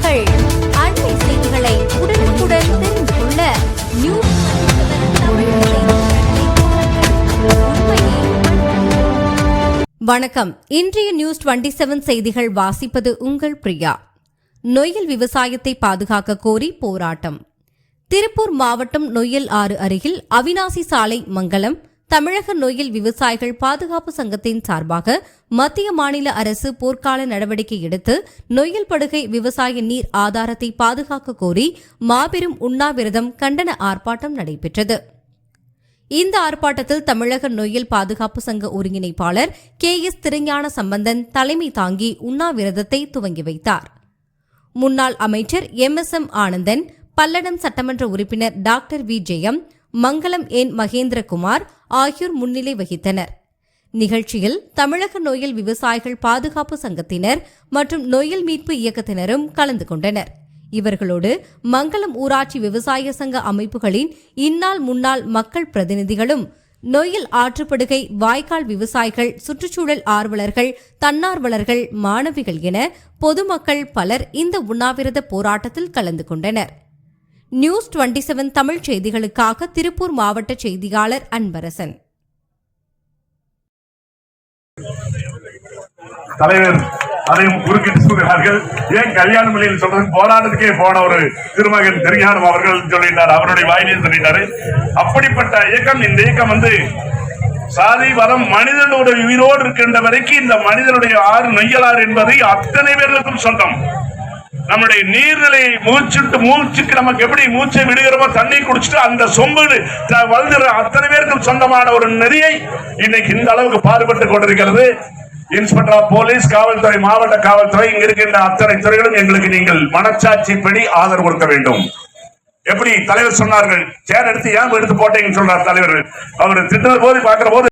செய்திகள். அண்மை செய்திகளை உடனுக்குடன் தெரிந்து கொள்ள நியூஸ் வணக்கம். இன்றைய நியூஸ் 27 செய்திகள் வாசிப்பது உங்கள் பிரியா. நொய்யல் விவசாயத்தை பாதுகாக்க கோரி போராட்டம். திருப்பூர் மாவட்டம் நொய்யல் ஆறு அருகில் அவினாசி சாலை மங்கலம் தமிழக நொய்யல் விவசாயிகள் பாதுகாப்பு சங்கத்தின் சார்பாக மத்திய மாநில அரசு போர்க்கால நடவடிக்கை எடுத்து நொய்யல் படுகை விவசாய நீர் ஆதாரத்தை பாதுகாக்க கோரி மாபெரும் உண்ணாவிரதம் கண்டன ஆர்ப்பாட்டம் நடைபெற்றது. இந்த ஆர்ப்பாட்டத்தில் தமிழக நொய்யல் பாதுகாப்பு சங்க ஒருங்கிணைப்பாளர் KS திருஞான சம்பந்தன் தலைமை தாங்கி உண்ணாவிரதத்தை துவங்கி வைத்தார். முன்னாள் அமைச்சர் MSM ஆனந்தன், பல்லடம் சட்டமன்ற உறுப்பினர் டாக்டர் V ஜெயம், மங்கலம் என் மகேந்திரகுமார் ஆகியோர் முன்னிலை வகித்தனர். நிகழ்ச்சியில் தமிழக நொய்யல் விவசாயிகள் பாதுகாப்பு சங்கத்தினர் மற்றும் நொய்யல் மீட்பு இயக்கத்தினரும் கலந்து கொண்டனர். இவர்களோடு மங்கலம் ஊராட்சி விவசாய சங்க அமைப்புகளின் இந்நாள் முன்னாள் மக்கள் பிரதிநிதிகளும், நொய்யல் ஆற்றுப்படுகை வாய்க்கால் விவசாயிகள், சுற்றுச்சூழல் ஆர்வலர்கள், தன்னார்வலர்கள், மாணவிகள் என பொதுமக்கள் பலர் இந்த உண்ணாவிரத போராட்டத்தில் கலந்து கொண்டனர். நியூஸ் 27 தமிழ் செய்திகளுக்காக திருப்பூர் மாவட்ட செய்தியாளர் அன்பரசன். தலைவர் அதையும் குறுக்கிட்டு சொல்கிறார்கள். ஏன் கல்யாண மொழியில் சொல்றது, போராட்டத்துக்கே போன ஒரு திருமகன் திருஞானம் அவர்கள் சொல்லிட்டார், அவருடைய வாயிலையும் சொல்லிட்டாரு. அப்படிப்பட்ட இயக்கம், இந்த இயக்கம் சாதி வரம் மனிதனுடைய உயிரோடு இருக்கின்ற வரைக்கும் இந்த மனிதனுடைய ஆறு நொய்யலாறு என்பதை அத்தனை பேர்களுக்கும் சொந்தம். நம்முடைய நீர்நிலையை மூச்சுக்கு நமக்கு எப்படி மூச்சை விடுகிறோமோ, தண்ணி குடிச்சிட்டு அந்த சொம்பு வளர்கிற அத்தனை பேருக்கும் சொந்தமான ஒரு நதியை இன்னைக்கு இந்த அளவுக்கு பாடுபட்டுக் கொண்டிருக்கிறது. இன்ஸ்பெக்டர் ஆஃப் போலீஸ், காவல்துறை, மாவட்ட காவல்துறை, இங்க இருக்கின்ற அத்தனை துறைகளும் எங்களுக்கு நீங்கள் மனச்சாட்சிப்படி ஆதரவு கொடுக்க வேண்டும். எப்படி தலைவர் சொன்னார்கள், சேர் எடுத்து ஏன் எடுத்து போட்டீங்கன்னு சொல்றார் தலைவர். அவர் திட்டுற போது பார்க்கிற போது